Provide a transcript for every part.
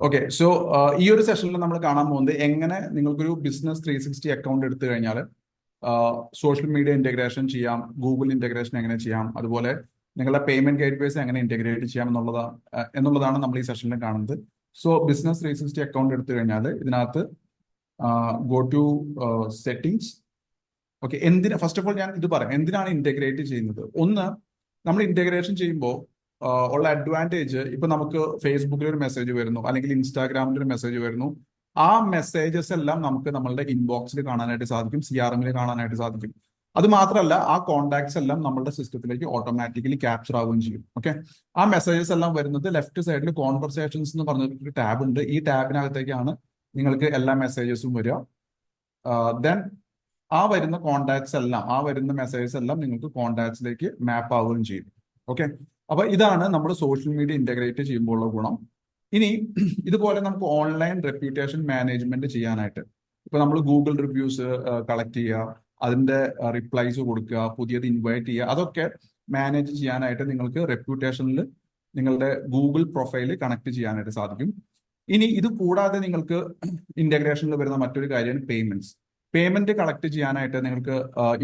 Okay so ഈ ഒരു സെഷനിൽ നമ്മൾ കാണാൻ പോകുന്നത് എങ്ങനെ നിങ്ങൾക്കൊരു ബിസിനസ് 360 അക്കൗണ്ട് എടുത്തു കഴിഞ്ഞാൽ സോഷ്യൽ മീഡിയ ഇന്റഗ്രേഷൻ ചെയ്യാം, ഗൂഗിൾ ഇന്റഗ്രേഷൻ എങ്ങനെ ചെയ്യാം, അതുപോലെ നിങ്ങളുടെ പേയ്മെന്റ് ഗേറ്റ്വേസ് എങ്ങനെ ഇന്റഗ്രേറ്റ് ചെയ്യാം എന്നുള്ളതാണ് നമ്മൾ ഈ സെഷനിൽ കാണുന്നത്. സോ ബിസിനസ് 360 അക്കൗണ്ട് എടുത്തു കഴിഞ്ഞാൽ ഇതിനകത്ത് go to settings. Okay, first of all ഞാൻ ഇത് പറയാം എന്തിനാണ് ഇന്റഗ്രേറ്റ് ചെയ്യുന്നത്. ഒന്ന്, നമ്മൾ ഇന്റഗ്രേഷൻ ചെയ്യുമ്പോൾ ഉള്ള അഡ്വാൻറ്റേജ്, ഇപ്പൊ നമുക്ക് ഫേസ്ബുക്കിൽ ഒരു മെസ്സേജ് വരുന്നു അല്ലെങ്കിൽ ഇൻസ്റ്റാഗ്രാമിൽ ഒരു മെസ്സേജ് വരുന്നു. ആ മെസ്സേജസ് എല്ലാം നമുക്ക് നമ്മളുടെ ഇൻബോക്സിൽ കാണാനായിട്ട് സാധിക്കും, CRM കാണാനായിട്ട് സാധിക്കും. അത് മാത്രമല്ല, ആ കോൺടാക്ട്സ് എല്ലാം നമ്മളുടെ സിസ്റ്റത്തിലേക്ക് ഓട്ടോമാറ്റിക്കലി ക്യാപ്ചർ ആവുകയും ചെയ്യും. ഓക്കെ, ആ മെസ്സേജസ് എല്ലാം വരുന്നത് ലെഫ്റ്റ് സൈഡിൽ കോൺവെർസേഷൻസ് എന്ന് പറഞ്ഞൊരു ടാബ് ഉണ്ട്. ഈ ടാബിനകത്തേക്കാണ് നിങ്ങൾക്ക് എല്ലാ മെസ്സേജസും വരിക. ദെൻ ആ വരുന്ന കോൺടാക്ട്സ് എല്ലാം, ആ വരുന്ന മെസ്സേജസ് എല്ലാം നിങ്ങൾക്ക് കോൺടാക്ട്സിലേക്ക് മാപ്പ് ആവുകയും ചെയ്യും. ഓക്കെ, അപ്പൊ ഇതാണ് നമ്മൾ സോഷ്യൽ മീഡിയ ഇന്റഗ്രേറ്റ് ചെയ്യുമ്പോഴുള്ള ഗുണം. ഇനി ഇതുപോലെ നമുക്ക് ഓൺലൈൻ റെപ്യൂട്ടേഷൻ മാനേജ്മെന്റ് ചെയ്യാനായിട്ട്, ഇപ്പൊ നമ്മൾ ഗൂഗിൾ റിവ്യൂസ് കളക്ട് ചെയ്യുക, അതിന്റെ റിപ്ലൈസ് കൊടുക്കുക, പുതിയത് ഇൻവൈറ്റ് ചെയ്യുക, അതൊക്കെ മാനേജ് ചെയ്യാനായിട്ട് നിങ്ങൾക്ക് റെപ്യൂട്ടേഷനിൽ നിങ്ങളുടെ ഗൂഗിൾ പ്രൊഫൈൽ കണക്ട് ചെയ്യാനായിട്ട് സാധിക്കും. ഇനി ഇത് കൂടാതെ നിങ്ങൾക്ക് ഇന്റഗ്രേഷനിൽ വരുന്ന മറ്റൊരു കാര്യമാണ് പേയ്മെന്റ്സ്. പേയ്മെന്റ് കളക്ട് ചെയ്യാനായിട്ട് നിങ്ങൾക്ക്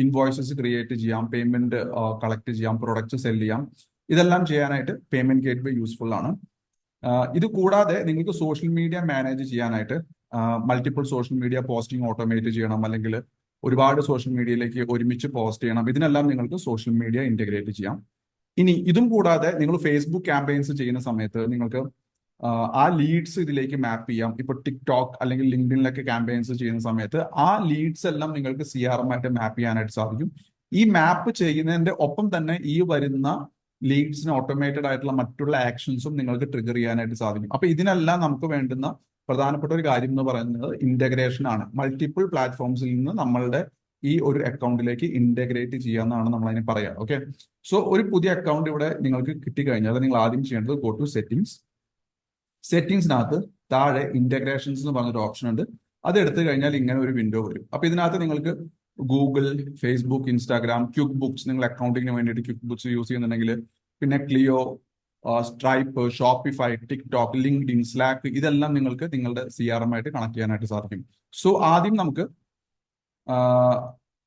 ഇൻവോയ്സസ് ക്രിയേറ്റ് ചെയ്യാം, പേയ്മെന്റ് കളക്ട് ചെയ്യാം, പ്രൊഡക്റ്റ് സെല് ചെയ്യാം. ഇതെല്ലാം ചെയ്യാനായിട്ട് പേയ്മെന്റ് ഗേറ്റ്വേ യൂസ്ഫുൾ ആണ്. ഇത് കൂടാതെ നിങ്ങൾക്ക് സോഷ്യൽ മീഡിയ മാനേജ് ചെയ്യാനായിട്ട് multiple social media posting automate ചെയ്യണം, അല്ലെങ്കിൽ ഒരുപാട് സോഷ്യൽ മീഡിയയിലേക്ക് ഒരുമിച്ച് പോസ്റ്റ് ചെയ്യണം. ഇതിനെല്ലാം നിങ്ങൾക്ക് സോഷ്യൽ മീഡിയ ഇന്റഗ്രേറ്റ് ചെയ്യാം. ഇനി ഇതും കൂടാതെ നിങ്ങൾ ഫേസ്ബുക്ക് ക്യാമ്പയിൻസ് ചെയ്യുന്ന സമയത്ത് നിങ്ങൾക്ക് ആ ലീഡ്സ് ഇതിലേക്ക് മാപ്പ് ചെയ്യാം. ഇപ്പൊ ടിക്ടോക്ക് അല്ലെങ്കിൽ ലിങ്ക്ഡിനിലൊക്കെ ക്യാമ്പയിൻസ് ചെയ്യുന്ന സമയത്ത് ആ ലീഡ്സ് എല്ലാം നിങ്ങൾക്ക് CRM ആയിട്ട് മാപ്പ് ചെയ്യാനായിട്ട് സാധിക്കും. ഈ മാപ്പ് ചെയ്യുന്നതിന്റെ ഒപ്പം തന്നെ ഈ വരുന്ന ലീഡ്സിന് ഓട്ടോമേറ്റഡ് ആയിട്ടുള്ള മറ്റുള്ള ആക്ഷൻസും നിങ്ങൾക്ക് ട്രിഗർ ചെയ്യാനായിട്ട് സാധിക്കും. അപ്പൊ ഇതിനെല്ലാം നമുക്ക് വേണ്ടുന്ന പ്രധാനപ്പെട്ട ഒരു കാര്യം എന്ന് പറയുന്നത് ഇന്റഗ്രേഷൻ ആണ്. മൾട്ടിപ്പിൾ പ്ലാറ്റ്ഫോംസിൽ നിന്ന് നമ്മളുടെ ഈ ഒരു അക്കൗണ്ടിലേക്ക് ഇന്റഗ്രേറ്റ് ചെയ്യാന്നാണ് നമ്മൾ അതിന് പറയാം. ഓക്കെ, സോ ഒരു പുതിയ അക്കൗണ്ട് ഇവിടെ നിങ്ങൾക്ക് കിട്ടിക്കഴിഞ്ഞാൽ നിങ്ങൾ ആദ്യം ചെയ്യേണ്ടത് ഗോ ടു സെറ്റിംഗ്സ്. സെറ്റിംഗ്സിനകത്ത് താഴെ ഇന്റഗ്രേഷൻസ് എന്ന് പറഞ്ഞൊരു ഓപ്ഷൻ ഉണ്ട്. അത് എടുത്തു കഴിഞ്ഞാൽ ഇങ്ങനെ ഒരു വിൻഡോ വരും. അപ്പൊ ഇതിനകത്ത് നിങ്ങൾക്ക് Google, Facebook, Instagram, QuickBooks, നിങ്ങൾ അക്കൗണ്ടിങ്ങിന് വേണ്ടിയിട്ട് ക്വിക്ക് ബുക്സ് യൂസ് ചെയ്യുന്നുണ്ടെങ്കിൽ, പിന്നെ Clio, Stripe, Shopify, TikTok, LinkedIn, Slack, ഇതെല്ലാം നിങ്ങൾക്ക് നിങ്ങളുടെ CRM ആയിട്ട് കണക്ട് ചെയ്യാനായിട്ട് സാധിക്കും. സോ ആദ്യം നമുക്ക്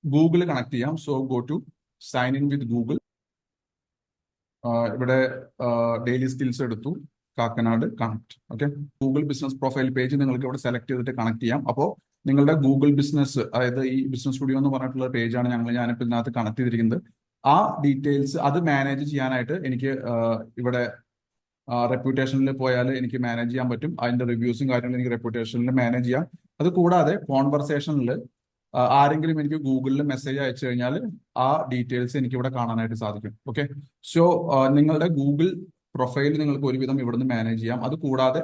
ഗൂഗിൾ കണക്ട് ചെയ്യാം. So go to sign in with Google. ഇവിടെ ഡെയിലി സ്കിൽസ് എടുത്തു, Kakkanad connect. Okay, Google business profile page നിങ്ങൾക്ക് ഇവിടെ സെലക്ട് ചെയ്തിട്ട് കണക്ട് ചെയ്യാം. അപ്പോൾ നിങ്ങളുടെ ഗൂഗിൾ ബിസിനസ്, അതായത് ഈ ബിസിനസ് സ്റ്റുഡിയോ എന്ന് പറഞ്ഞിട്ടുള്ള പേജാണ് ഞാനിപ്പോൾ ഇതിനകത്ത് കണക്ട് ചെയ്തിരിക്കുന്നത്. ആ ഡീറ്റെയിൽസ് അത് മാനേജ് ചെയ്യാനായിട്ട് എനിക്ക് ഇവിടെ റെപ്യൂട്ടേഷനിൽ പോയാൽ എനിക്ക് മാനേജ് ചെയ്യാൻ പറ്റും. അതിന്റെ റിവ്യൂസും കാര്യങ്ങളും എനിക്ക് റെപ്യൂട്ടേഷനിൽ മാനേജ് ചെയ്യാം. അത് കൂടാതെ കോൺവെർസേഷനിൽ ആരെങ്കിലും എനിക്ക് ഗൂഗിളിൽ മെസ്സേജ് അയച്ചു കഴിഞ്ഞാൽ ആ ഡീറ്റെയിൽസ് എനിക്ക് ഇവിടെ കാണാനായിട്ട് സാധിക്കും. ഓക്കെ, സോ നിങ്ങളുടെ ഗൂഗിൾ പ്രൊഫൈൽ നിങ്ങൾക്ക് ഒരുവിധം ഇവിടുന്ന് മാനേജ് ചെയ്യാം. അത് കൂടാതെ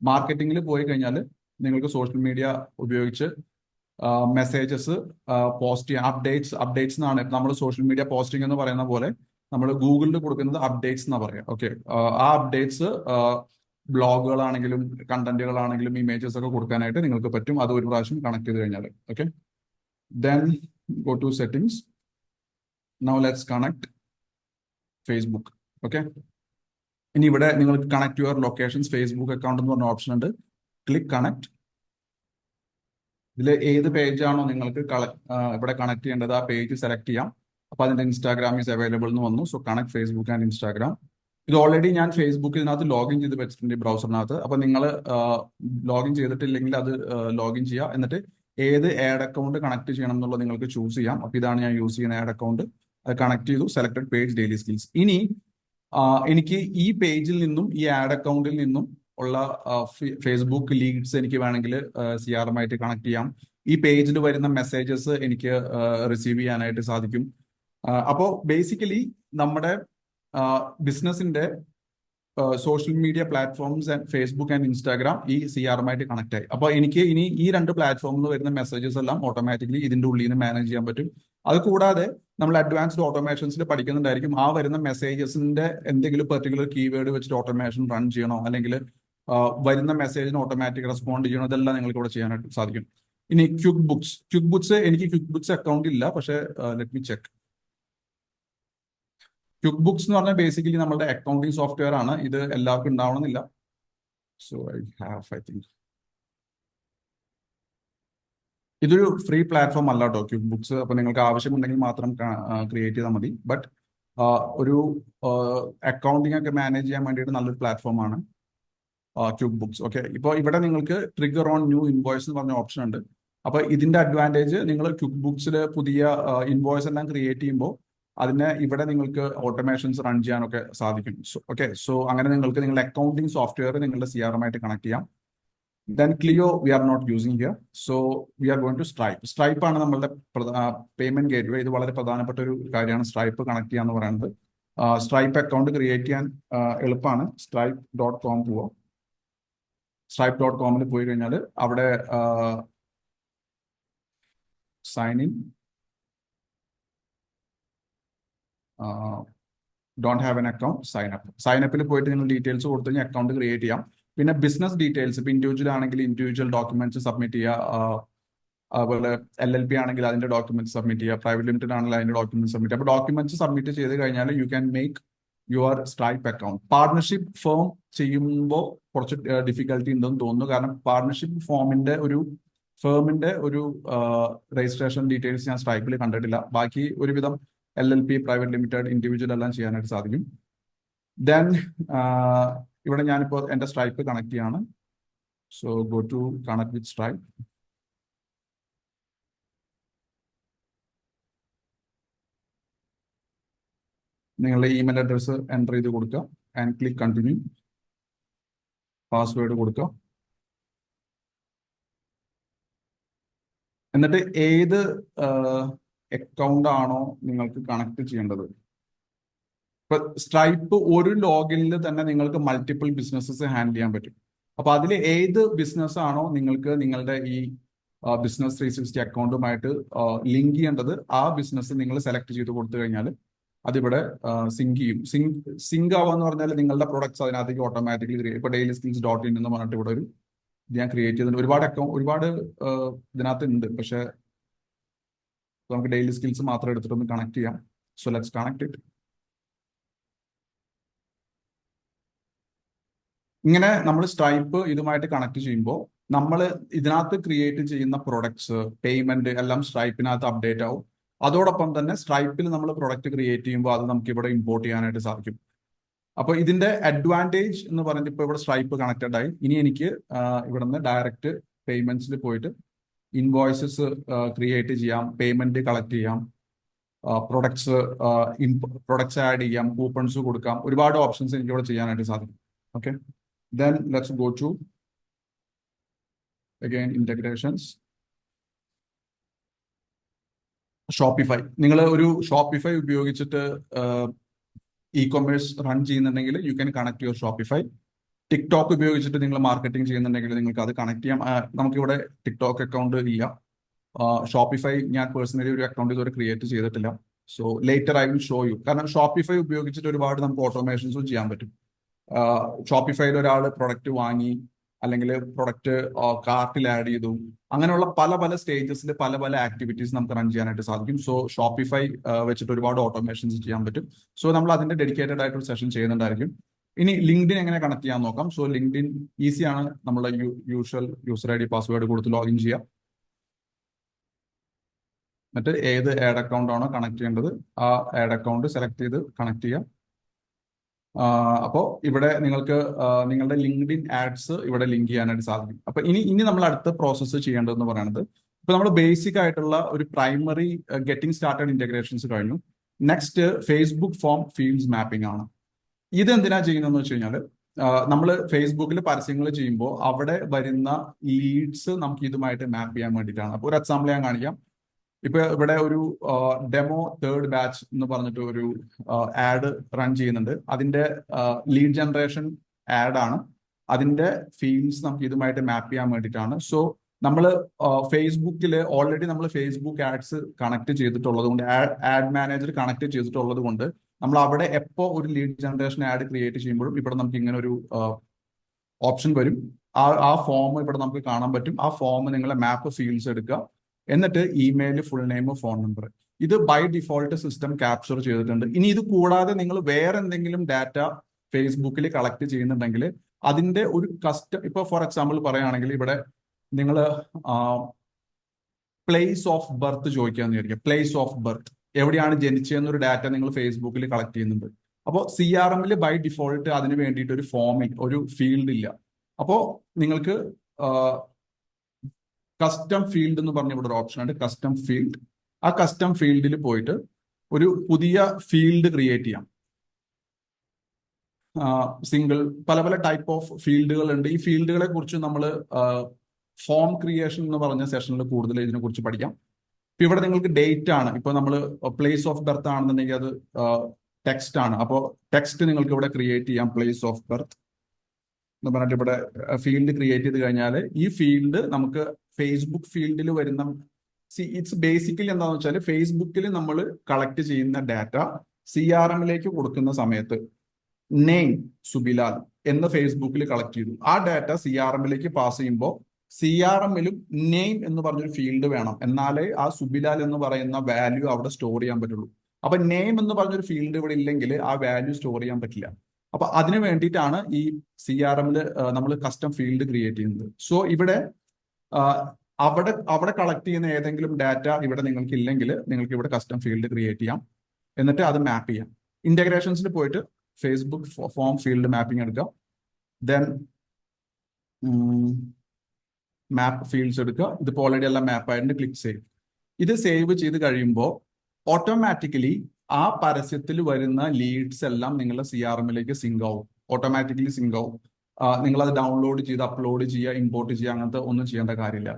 മാർക്കറ്റിംഗിൽ പോയി കഴിഞ്ഞാൽ നിങ്ങൾക്ക് സോഷ്യൽ മീഡിയ ഉപയോഗിച്ച് മെസ്സേജസ് പോസ്റ്റ് ചെയ്യാം. അപ്ഡേറ്റ്സ് എന്നാണ് നമ്മൾ സോഷ്യൽ മീഡിയ പോസ്റ്റിംഗ് എന്ന് പറയുന്ന പോലെ നമ്മൾ ഗൂഗിളിൽ കൊടുക്കുന്നത് അപ്ഡേറ്റ്സ് എന്നാ പറയാം. ഓക്കെ, ആ അപ്ഡേറ്റ്സ് ബ്ലോഗുകളാണെങ്കിലും കണ്ടന്റുകളാണെങ്കിലും ഇമേജസ് ഒക്കെ കൊടുക്കാനായിട്ട് നിങ്ങൾക്ക് പറ്റും. അത് ഒരു പ്രാവശ്യം കണക്ട് ചെയ്ത് കഴിഞ്ഞാൽ. Okay, then go to settings. Now let's connect Facebook. Okay, ഇനി ഇവിടെ നിങ്ങൾക്ക് connect your locations Facebook account എന്ന് പറഞ്ഞ ഓപ്ഷൻ ഉണ്ട്. Click connect. ഇതിൽ ഏത് പേജാണോ നിങ്ങൾക്ക് ഇവിടെ കണക്ട് ചെയ്യേണ്ടത് ആ പേജ് സെലക്ട് ചെയ്യാം. അപ്പൊ അതിന്റെ ഇൻസ്റ്റാഗ്രാം ഈസ് അവൈലബിൾ എന്ന് വന്നു. So connect Facebook and Instagram. ഇത് ഓൾറെഡി ഞാൻ ഫേസ്ബുക്കിനകത്ത് ലോഗിൻ ചെയ്ത് വെച്ചിട്ടുണ്ട് ഈ ബ്രൗസറിനകത്ത്. അപ്പൊ നിങ്ങൾ ലോഗിൻ ചെയ്തിട്ടില്ലെങ്കിൽ അത് ലോഗിൻ ചെയ്യുക. എന്നിട്ട് ഏത് ആഡ് അക്കൗണ്ട് കണക്ട് ചെയ്യണം എന്നുള്ളത് നിങ്ങൾക്ക് ചൂസ് ചെയ്യാം. അപ്പൊ ഇതാണ് ഞാൻ യൂസ് ചെയ്യുന്ന ആഡ് അക്കൗണ്ട്. അത് കണക്ട് ചെയ്തു, സെലക്ടഡ് പേജ് ഡെയിലി സ്കിൽസ്. ഇനി എനിക്ക് ഈ പേജിൽ നിന്നും ഈ ആഡ് അക്കൗണ്ടിൽ നിന്നും ഉള്ള ഫേസ്ബുക്ക് ലീഡ്സ് എനിക്ക് വേണമെങ്കിൽ CRM ആയിട്ട് കണക്ട് ചെയ്യാം. ഈ പേജിൽ വരുന്ന മെസ്സേജസ് എനിക്ക് റിസീവ് ചെയ്യാനായിട്ട് സാധിക്കും. അപ്പോൾ ബേസിക്കലി നമ്മുടെ ബിസിനസിന്റെ social media platforms and Facebook and Instagram ഈ CRM ആയിട്ട് കണക്ട് ആയി. അപ്പോൾ എനിക്ക് ഇനി ഈ രണ്ട് പ്ലാറ്റ്ഫോമിൽ വരുന്ന മെസ്സേജസ് എല്ലാം ഓട്ടോമാറ്റിക്കലി ഇതിന്റെ ഉള്ളിൽ നിന്ന് മാനേജ് ചെയ്യാൻ പറ്റും. അത് കൂടാതെ നമ്മൾ അഡ്വാൻസ്ഡ് ഓട്ടോമേഷൻസിൽ പഠിക്കുന്നുണ്ടായിരിക്കും. ആ വരുന്ന മെസ്സേജസിന്റെ എന്തെങ്കിലും പെർട്ടിക്കുലർ കീവേഡ് വെച്ചിട്ട് ഓട്ടോമേഷൻ റൺ ചെയ്യണോ, അല്ലെങ്കിൽ വരുന്ന മെസ്സേജിന് ഓട്ടോമാറ്റിക് റെസ്പോണ്ട് ചെയ്യണോ, ഇതെല്ലാം നിങ്ങൾക്ക് ഇവിടെ ചെയ്യാനായിട്ട് സാധിക്കും. ഇനി ക്വിക്ക് ബുക്സ് എനിക്ക് ക്വിക്ക് ബുക്സ് അക്കൗണ്ട് ഇല്ല, പക്ഷേ let me check. Quick books എന്ന് പറഞ്ഞാൽ ബേസിക്കലി നമ്മുടെ അക്കൗണ്ടിങ് സോഫ്റ്റ്വെയർ ആണ്. ഇത് എല്ലാവർക്കും ഉണ്ടാവണമെന്നില്ല. സോ ഐ തിങ്ക് ഇതൊരു ഫ്രീ പ്ലാറ്റ്ഫോം അല്ല കേട്ടോ ക്യൂബ് ബുക്സ്. അപ്പൊ നിങ്ങൾക്ക് ആവശ്യമുണ്ടെങ്കിൽ മാത്രം ക്രിയേറ്റ് ചെയ്താൽ മതി. ബട്ട് ഒരു അക്കൗണ്ടിങ് ഒക്കെ മാനേജ് ചെയ്യാൻ വേണ്ടിയിട്ട് നല്ലൊരു പ്ലാറ്റ്ഫോമാണ് ക്യൂബ് ബുക്സ്. ഓക്കെ, ഇപ്പോൾ ഇവിടെ നിങ്ങൾക്ക് ട്രിഗർ ഓൺ ന്യൂ ഇൻവോയ്സ് എന്ന് പറഞ്ഞ ഓപ്ഷൻ ഉണ്ട്. അപ്പൊ ഇതിന്റെ അഡ്വാൻറ്റേജ്, നിങ്ങൾ ക്യൂബ് ബുക്സിൽ പുതിയ ഇൻവോയ്സ് എല്ലാം ക്രിയേറ്റ് ചെയ്യുമ്പോൾ അതിനെ ഇവിടെ നിങ്ങൾക്ക് ഓട്ടോമേഷൻസ് റൺ ചെയ്യാനൊക്കെ സാധിക്കും. ഓക്കെ, സോ അങ്ങനെ നിങ്ങൾക്ക് നിങ്ങളുടെ അക്കൗണ്ടിങ് സോഫ്റ്റ്വെയർ നിങ്ങളുടെ CRM ആയിട്ട് കണക്ട് ചെയ്യാം. Then Clio we are not using here, so we are going to Stripe. Stripe ആണ് നമ്മളുടെ പേയ്മെന്റ് ഗേറ്റ്വേ. ഇത് വളരെ പ്രധാനപ്പെട്ട ഒരു കാര്യമാണ്, സ്ട്രൈപ്പ് കണക്ട് ചെയ്യാന്ന് പറയുന്നത്. സ്ട്രൈപ്പ് അക്കൗണ്ട് ക്രിയേറ്റ് ചെയ്യാൻ എളുപ്പമാണ്. stripe.com പോവാം. stripe.com പോയി കഴിഞ്ഞാൽ അവിടെ sign in, don't have an account, sign up. Sign അപ്പിൽ പോയിട്ട് നിങ്ങൾ ഡീറ്റെയിൽസ് കൊടുത്തു കഴിഞ്ഞാൽ അക്കൗണ്ട് ക്രിയേറ്റ് ചെയ്യാം. പിന്നെ ബിസിനസ് ഡീറ്റെയിൽസ്, ഇപ്പൊ ഇൻഡിവിജ്വൽ ആണെങ്കിൽ ഇൻഡിവിജ്വൽ ഡോക്യുമെന്റ്സ് സബ്മിറ്റ് ചെയ്യുക. അതുപോലെ LLP ആണെങ്കിൽ അതിന്റെ ഡോക്യുമെന്റ്സ് സബ്മിറ്റ് ചെയ്യുക. പ്രൈവറ്റ് ലിമിറ്റഡ് ആണെങ്കിൽ അതിന്റെ ഡോക്യുമെന്റ് സബ്മിറ്റ് ചെയ്യുക. അപ്പോൾ ഡോക്യുമെന്റ്സ് സബ്മിറ്റ് ചെയ്ത് കഴിഞ്ഞാൽ you can make your stripe account. Partnership firm ചെയ്യുമ്പോൾ കുറച്ച് ഡിഫിക്കൽട്ടി ഉണ്ടെന്ന് തോന്നുന്നു. കാരണം പാർട്ണർഷിപ്പ് ഫേമിന്റെ ഒരു രജിസ്ട്രേഷൻ ഡീറ്റെയിൽസ് ഞാൻ സ്ട്രൈപ്പിൽ കണ്ടിട്ടില്ല. ബാക്കി ഒരുവിധം LLP, പ്രൈവറ്റ് ലിമിറ്റഡ്, ഇൻഡിവിജ്വൽ എല്ലാം ചെയ്യാനായിട്ട് സാധിക്കും. ദെൻ ഇവിടെ ഞാനിപ്പോൾ എൻ്റെ സ്ട്രൈപ്പ് കണക്ട് ചെയ്യാണ്. So go to connect with Stripe. നിങ്ങളുടെ ഇമെയിൽ അഡ്രസ്സ് എൻ്റർ ചെയ്ത് കൊടുക്കുക ആൻഡ് ക്ലിക്ക് കണ്ടിന്യൂ. പാസ്വേഡ് കൊടുക്കുക. എന്നിട്ട് ഏത് അക്കൗണ്ട് ആണോ നിങ്ങൾക്ക് കണക്ട് ചെയ്യേണ്ടത്. ഇപ്പൊ സ്ട്രൈപ്പ് ഒരു ലോഗിനിൽ തന്നെ നിങ്ങൾക്ക് മൾട്ടിപ്പിൾ ബിസിനസ്സസ് ഹാൻഡിൽ ചെയ്യാൻ പറ്റും. അപ്പൊ അതിൽ ഏത് ബിസിനസ് ആണോ നിങ്ങൾക്ക് നിങ്ങളുടെ ഈ ബിസിനസ് 360 അക്കൗണ്ടുമായിട്ട് ലിങ്ക് ചെയ്യേണ്ടത്, ആ ബിസിനസ് നിങ്ങൾ സെലക്ട് ചെയ്ത് കൊടുത്തു കഴിഞ്ഞാൽ അതിവിടെ സിങ്ക് ചെയ്യും. സിങ്ക് ആവാന്ന് പറഞ്ഞാൽ നിങ്ങളുടെ പ്രൊഡക്ട്സ് അതിനകത്തേക്ക് ഓട്ടോമാറ്റിക്കലി ഇപ്പൊ DailySkills.in എന്ന് പറഞ്ഞിട്ട് ഇവിടെ ഒരു ഞാൻ ക്രിയേറ്റ് ചെയ്തിട്ടുണ്ട്. ഒരുപാട് ഇതിനകത്ത് ഉണ്ട്. പക്ഷെ നമുക്ക് ഡെയിലി സ്കിൽസ് മാത്രം എടുത്തിട്ടൊന്ന് കണക്ട് ചെയ്യാം. So let's connect it. ഇങ്ങനെ നമ്മൾ സ്ട്രൈപ്പ് ഇതുമായിട്ട് കണക്ട് ചെയ്യുമ്പോൾ നമ്മൾ ഇതിനകത്ത് ക്രിയേറ്റ് ചെയ്യുന്ന പ്രൊഡക്ട്സ്, പേയ്മെന്റ് എല്ലാം സ്ട്രൈപ്പിനകത്ത് അപ്ഡേറ്റ് ആവും. അതോടൊപ്പം തന്നെ സ്ട്രൈപ്പിൽ നമ്മൾ പ്രൊഡക്റ്റ് ക്രിയേറ്റ് ചെയ്യുമ്പോൾ അത് നമുക്ക് ഇവിടെ ഇമ്പോർട്ട് ചെയ്യാനായിട്ട് സാധിക്കും. അപ്പോൾ ഇതിന്റെ അഡ്വാൻറ്റേജ് എന്ന് പറഞ്ഞിട്ട് ഇപ്പോൾ ഇവിടെ സ്ട്രൈപ്പ് കണക്റ്റഡ് ആയി. ഇനി എനിക്ക് ഇവിടെ നിന്ന് ഡയറക്റ്റ് പേയ്മെന്റ്സിൽ പോയിട്ട് ഇൻവോയ്സസ് ക്രിയേറ്റ് ചെയ്യാം, പേയ്മെന്റ് കളക്ട് ചെയ്യാം, പ്രൊഡക്ട്സ് ആഡ് ചെയ്യാം, കൂപ്പൺസ് കൊടുക്കാം. ഒരുപാട് ഓപ്ഷൻസ് എനിക്ക് ഇവിടെ ചെയ്യാനായിട്ട് സാധിക്കും. Okay, then let's go to again integrations. Shopify. നിങ്ങൾ ഒരു ഷോപ്പിഫൈ ഉപയോഗിച്ചിട്ട് ഇ-കൊമേഴ്സ് റൺ ചെയ്യുന്നുണ്ടെങ്കിൽ you can connect your Shopify. TikTok ഉപയോഗിച്ചിട്ട് നിങ്ങൾ മാർക്കറ്റിംഗ് ചെയ്യുന്നുണ്ടെങ്കിൽ നിങ്ങൾക്ക് അത് കണക്ട് ചെയ്യാം. നമുക്കിവിടെ ടിക്ടോക്ക് അക്കൗണ്ട് ഇല്ല. ഷോപ്പിഫൈ ഞാൻ പേഴ്സണലി ഒരു അക്കൗണ്ട് ഇതുവരെ ക്രിയേറ്റ് ചെയ്തിട്ടില്ല. So later I will show you. കാരണം ഷോപ്പിഫൈ ഉപയോഗിച്ചിട്ട് ഒരുപാട് നമുക്ക് ഓട്ടോമേഷൻസും ചെയ്യാൻ പറ്റും. ഷോപ്പിഫൈയിൽ ഒരാൾ പ്രൊഡക്റ്റ് വാങ്ങി, അല്ലെങ്കിൽ പ്രൊഡക്റ്റ് കാർട്ടിൽ ആഡ് ചെയ്തു, അങ്ങനെയുള്ള പല സ്റ്റേജസിൽ പല ആക്ടിവിറ്റീസ് നമുക്ക് റൺ ചെയ്യാനായിട്ട് സാധിക്കും. സോ ഷോപ്പിഫൈ വെച്ചിട്ട് ഒരുപാട് ഓട്ടോമേഷൻസ് ചെയ്യാൻ പറ്റും. സോ നമ്മൾ അതിന്റെ ഡെഡിക്കേറ്റഡ് ആയിട്ടൊരു സെഷൻ ചെയ്യുന്നുണ്ടായിരിക്കും. ഇനി ലിങ്ക്ഡിൻ എങ്ങനെ കണക്ട് ചെയ്യാൻ നോക്കാം. സോ ലിങ്ക്ഡിൻ ഈസിയാണ്. നമ്മുടെ യൂഷ്വൽ യൂസർ ID പാസ്വേഡ് കൊടുത്ത് ലോഗിൻ ചെയ്യാം. എന്നിട്ട് ഏത് ആഡ് അക്കൗണ്ട് ആണോ കണക്ട് ചെയ്യേണ്ടത് ആ ആഡ് അക്കൗണ്ട് സെലക്ട് ചെയ്ത് കണക്ട് ചെയ്യാം. അപ്പോൾ ഇവിടെ നിങ്ങൾക്ക് നിങ്ങളുടെ ലിങ്ക്ഡിൻ ആഡ്സ് ഇവിടെ ലിങ്ക് ചെയ്യാനായിട്ട് സാധിക്കും. അപ്പൊ ഇനി നമ്മൾ അടുത്ത പ്രോസസ്സ് ചെയ്യേണ്ടതെന്ന് പറയുന്നത്, ഇപ്പൊ നമ്മൾ ബേസിക് ആയിട്ടുള്ള ഒരു പ്രൈമറി ഗെറ്റിംഗ് സ്റ്റാർട്ടഡ് ഇന്റഗ്രേഷൻസ് കഴിഞ്ഞു. Next Facebook form fields mapping ആണ്. ഇത് എന്തിനാ ചെയ്യുന്നതെന്ന് വെച്ച് കഴിഞ്ഞാൽ, നമ്മൾ ഫേസ്ബുക്കിൽ പരസ്യങ്ങൾ ചെയ്യുമ്പോൾ അവിടെ വരുന്ന ലീഡ്സ് നമുക്ക് ഇതുമായിട്ട് മാപ്പ് ചെയ്യാൻ വേണ്ടിയിട്ടാണ്. അപ്പോൾ ഒരു എക്സാമ്പിൾ ഞാൻ കാണിക്കാം. ഇപ്പൊ ഇവിടെ ഒരു ഡെമോ 3rd ബാച്ച് എന്ന് പറഞ്ഞിട്ട് ഒരു ആഡ് റൺ ചെയ്യുന്നുണ്ട്. അതിന്റെ ലീഡ് ജനറേഷൻ ആഡ് ആണ്. അതിന്റെ ഫീൽഡ്സ് നമുക്ക് ഇതുമായിട്ട് മാപ്പ് ചെയ്യാൻ വേണ്ടിയിട്ടാണ്. സോ നമ്മൾ ഫേസ്ബുക്കിൽ ഓൾറെഡി നമ്മൾ ഫേസ്ബുക്ക് ആഡ്സ് കണക്ട് ചെയ്തിട്ടുള്ളത് കൊണ്ട്, ആഡ് മാനേജർ കണക്ട് ചെയ്തിട്ടുള്ളത് കൊണ്ട് നമ്മൾ അവിടെ എപ്പോ ഒരു ലീഡ് ജനറേഷൻ ആഡ് ക്രിയേറ്റ് ചെയ്യുമ്പോഴും ഇവിടെ നമുക്ക് ഇങ്ങനെ ഒരു ഓപ്ഷൻ വരും. ആ ഫോം ഇവിടെ നമുക്ക് കാണാൻ പറ്റും. ആ ഫോം നിങ്ങളെ മാപ്പ് ഫീൽഡ്സ് എടുക്കുക, എന്നിട്ട് email, full name, phone number. ഇത് ബൈ ഡിഫോൾട്ട് സിസ്റ്റം ക്യാപ്ചർ ചെയ്തിട്ടുണ്ട്. ഇനി ഇത് കൂടാതെ നിങ്ങൾ വേറെ എന്തെങ്കിലും ഡാറ്റ ഫേസ്ബുക്കിൽ കളക്ട് ചെയ്യുന്നുണ്ടെങ്കിൽ അതിന്റെ ഒരു ഇപ്പൊ ഫോർ എക്സാമ്പിൾ പറയുകയാണെങ്കിൽ ഇവിടെ നിങ്ങൾ പ്ലേസ് ഓഫ് ബർത്ത് ചോദിക്കാന്ന് വിചാരിക്കുക. പ്ലേസ് ഓഫ് ബർത്ത്, എവിടെയാണ് ജനിച്ചതെന്നൊരു ഡാറ്റ നിങ്ങൾ ഫേസ്ബുക്കിൽ കളക്ട് ചെയ്യുന്നുണ്ട്. അപ്പോൾ CRM ബൈ ഡിഫോൾട്ട് അതിന് വേണ്ടിയിട്ട് ഒരു ഫോമിൽ ഒരു ഫീൽഡ് ഇല്ല. അപ്പോൾ നിങ്ങൾക്ക് കസ്റ്റം ഫീൽഡ് എന്ന് പറഞ്ഞ ഇവിടെ ഒരു ഓപ്ഷൻ ഉണ്ട്, കസ്റ്റം ഫീൽഡ്. ആ കസ്റ്റം ഫീൽഡിൽ പോയിട്ട് ഒരു പുതിയ ഫീൽഡ് ക്രിയേറ്റ് ചെയ്യാം. സിംഗിൾ പല പല ടൈപ്പ് ഓഫ് ഫീൽഡുകൾ ഉണ്ട്. ഈ ഫീൽഡുകളെ കുറിച്ച് നമ്മൾ ഫോം ക്രിയേഷൻ എന്ന് പറഞ്ഞ സെഷനിൽ കൂടുതൽ ഇതിനെ കുറിച്ച് പഠിക്കാം. ഇപ്പൊ ഇവിടെ നിങ്ങൾക്ക് ഡേറ്റ് ആണ്. ഇപ്പൊ നമ്മൾ പ്ലേസ് ഓഫ് ബർത്ത് ആണെന്നുണ്ടെങ്കിൽ അത് ടെക്സ്റ്റ് ആണ്. അപ്പോൾ ടെക്സ്റ്റ് നിങ്ങൾക്ക് ഇവിടെ ക്രിയേറ്റ് ചെയ്യാം, പ്ലേസ് ഓഫ് ബർത്ത് എന്ന് പറഞ്ഞിട്ട് ഇവിടെ ഫീൽഡ് ക്രിയേറ്റ് ചെയ്ത് കഴിഞ്ഞാൽ ഈ ഫീൽഡ് നമുക്ക് ഫേസ്ബുക്ക് ഫീൽഡിൽ വരുന്ന ഇറ്റ്സ് ബേസിക്കലി എന്താണെന്ന് വെച്ചാൽ ഫേസ്ബുക്കിൽ നമ്മൾ കളക്ട് ചെയ്യുന്ന ഡാറ്റ CRMലേക്ക് കൊടുക്കുന്ന സമയത്ത് നെയിം സുബിലാൽ എന്ന് ഫേസ്ബുക്കിൽ കളക്ട് ചെയ്തു. ആ ഡാറ്റ CRMലേക്ക് പാസ് ചെയ്യുമ്പോൾ CRMലും നെയിം എന്ന് പറഞ്ഞൊരു ഫീൽഡ് വേണം, എന്നാലേ ആ സുബിലാൽ എന്ന് പറയുന്ന വാല്യൂ അവിടെ സ്റ്റോർ ചെയ്യാൻ പറ്റുള്ളൂ. അപ്പൊ നെയിം എന്ന് പറഞ്ഞൊരു ഫീൽഡ് ഇവിടെ ഇല്ലെങ്കിൽ ആ വാല്യൂ സ്റ്റോർ ചെയ്യാൻ പറ്റില്ല. അപ്പൊ അതിന് വേണ്ടിയിട്ടാണ് ഈ CRMല് നമ്മൾ കസ്റ്റം ഫീൽഡ് ക്രിയേറ്റ് ചെയ്യുന്നത്. സോ ഇവിടെ അവിടെ കളക്ട് ചെയ്യുന്ന ഏതെങ്കിലും ഡാറ്റ ഇവിടെ നിങ്ങൾക്ക് ഇല്ലെങ്കിൽ നിങ്ങൾക്ക് ഇവിടെ കസ്റ്റം ഫീൽഡ് ക്രിയേറ്റ് ചെയ്യാം, എന്നിട്ട് അത് മാപ്പ് ചെയ്യാം. ഇന്റഗ്രേഷൻസിൽ പോയിട്ട് ഫേസ്ബുക്ക് ഫോം ഫീൽഡ് മാപ്പിംഗ് എടുക്കുക, ദെൻ മാപ്പ് ഫീൽഡ്സ് എടുക്കുക. ഇതിപ്പോൾ ഓൾറെഡി എല്ലാം മാപ്പ് ആയിട്ട് ക്ലിക്ക് സേവ്. ഇത് സേവ് ചെയ്ത് കഴിയുമ്പോൾ ഓട്ടോമാറ്റിക്കലി ആ പരസ്യത്തിൽ വരുന്ന ലീഡ്സ് എല്ലാം നിങ്ങളുടെ CRMലേക്ക് സിങ്ക് ആവും, ഓട്ടോമാറ്റിക്കലി സിങ്ക് ആവും. നിങ്ങളത് ഡൗൺലോഡ് ചെയ്ത് അപ്ലോഡ് ചെയ്യുക, ഇമ്പോർട്ട് ചെയ്യുക, അങ്ങനത്തെ ഒന്നും ചെയ്യേണ്ട കാര്യമില്ല.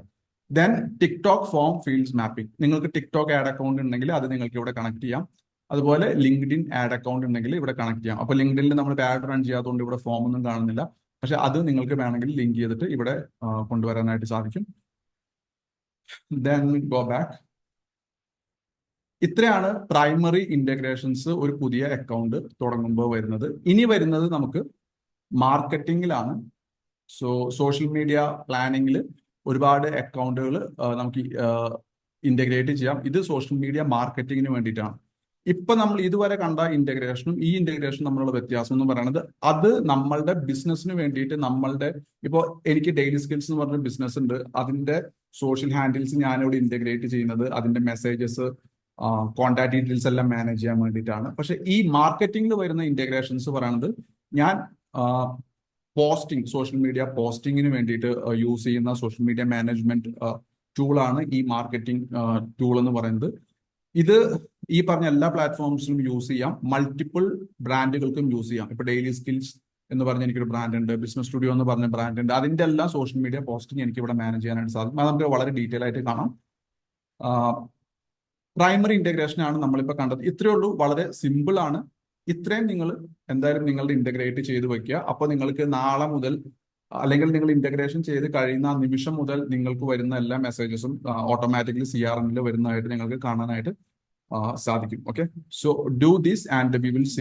Then TikTok form fields mapping. നിങ്ങൾക്ക് ടിക്ടോക്ക് ആഡ് അക്കൗണ്ട് ഉണ്ടെങ്കിൽ അത് നിങ്ങൾക്ക് ഇവിടെ കണക്ട് ചെയ്യാം. അതുപോലെ ലിങ്ക്ഡിൻ ആഡ് അക്കൗണ്ട് ഉണ്ടെങ്കിൽ ഇവിടെ കണക്ട് ചെയ്യാം. അപ്പോൾ ലിങ്ക്ഡിനിൽ നമ്മൾ ആഡ് റൺ ചെയ്യാത്തതുകൊണ്ട് ഇവിടെ ഫോം ഒന്നും കാണുന്നില്ല. പക്ഷെ അത് നിങ്ങൾക്ക് വേണമെങ്കിൽ ലിങ്ക് ചെയ്തിട്ട് ഇവിടെ കൊണ്ടുവരാനായിട്ട് സാധിക്കും. Then go back. ഇത്രയാണ് പ്രൈമറി ഇന്റഗ്രേഷൻസ് ഒരു പുതിയ അക്കൗണ്ട് തുടങ്ങുമ്പോൾ വരുന്നത്. ഇനി വരുന്നത് നമുക്ക് മാർക്കറ്റിംഗിലാണ്. സോഷ്യൽ മീഡിയ പ്ലാനിങ്ങിൽ ഒരുപാട് അക്കൗണ്ടുകൾ നമുക്ക് ഇന്റഗ്രേറ്റ് ചെയ്യാം. ഇത് സോഷ്യൽ മീഡിയ മാർക്കറ്റിങ്ങിന് വേണ്ടിയിട്ടാണ്. ഇപ്പൊ നമ്മൾ ഇതുവരെ കണ്ട ഇന്റഗ്രേഷനും ഈ ഇന്റഗ്രേഷനും തമ്മിലുള്ള വ്യത്യാസം എന്ന് പറയുന്നത് അത് നമ്മളുടെ ബിസിനസ്സിന് വേണ്ടിയിട്ട് നമ്മളുടെ ഇപ്പോൾ എനിക്ക് ഡെയിലി സ്കിൽസ് എന്ന് പറഞ്ഞ ബിസിനസ് ഉണ്ട്. അതിന്റെ സോഷ്യൽ ഹാൻഡിൽസ് ഞാനിവിടെ ഇന്റഗ്രേറ്റ് ചെയ്യുന്നത് അതിന്റെ മെസ്സേജസ് കോൺടാക്ട് ഡീറ്റെയിൽസ് എല്ലാം മാനേജ് ചെയ്യാൻ വേണ്ടിയിട്ടാണ്. പക്ഷെ ഈ മാർക്കറ്റിംഗിൽ വരുന്ന ഇന്റഗ്രേഷൻസ് പറയുന്നത് ഞാൻ പോസ്റ്റിംഗ് സോഷ്യൽ മീഡിയ പോസ്റ്റിങ്ങിന് വേണ്ടിയിട്ട് യൂസ് ചെയ്യുന്ന സോഷ്യൽ മീഡിയ മാനേജ്മെന്റ് ടൂളാണ് ഈ മാർക്കറ്റിംഗ് ടൂൾ എന്ന് പറയുന്നത്. ഇത് ഈ പറഞ്ഞ എല്ലാ പ്ലാറ്റ്ഫോംസിലും യൂസ് ചെയ്യാം, മൾട്ടിപ്പിൾ ബ്രാൻഡുകൾക്കും യൂസ് ചെയ്യാം. ഇപ്പൊ ഡെയിലി സ്കിൽസ് എന്ന് പറഞ്ഞ എനിക്കൊരു ബ്രാൻഡ് ഉണ്ട്, ബിസിനസ് സ്റ്റുഡിയോ എന്ന് പറഞ്ഞ ബ്രാൻഡ് ഉണ്ട്. അതിന്റെ എല്ലാം സോഷ്യൽ മീഡിയ പോസ്റ്റിംഗ് എനിക്ക് ഇവിടെ മാനേജ് ചെയ്യാനായിട്ട് സാധിക്കും. അത് നമുക്ക് വളരെ ഡീറ്റെയിൽ ആയിട്ട് കാണാം. പ്രൈമറി ഇന്റഗ്രേഷൻ ആണ് നമ്മളിപ്പോൾ കണ്ടത്. ഇത്രയേ ഉള്ളൂ, വളരെ സിമ്പിൾ ആണ്. ഇത്രയും നിങ്ങൾ എന്തായാലും നിങ്ങളുടെ ഇന്റഗ്രേറ്റ് ചെയ്ത് വെക്കുക. അപ്പോൾ നിങ്ങൾക്ക് നാളെ മുതൽ അല്ലെങ്കിൽ നിങ്ങൾ ഇന്റഗ്രേഷൻ ചെയ്ത് കഴിയുന്ന നിമിഷം മുതൽ നിങ്ങൾക്ക് വരുന്ന എല്ലാ മെസ്സേജസും ഓട്ടോമാറ്റിക്കലി CRMൽ വരുന്നതായിട്ട് നിങ്ങൾക്ക് കാണാനായിട്ട് സാധിക്കും. Okay, so do this and we will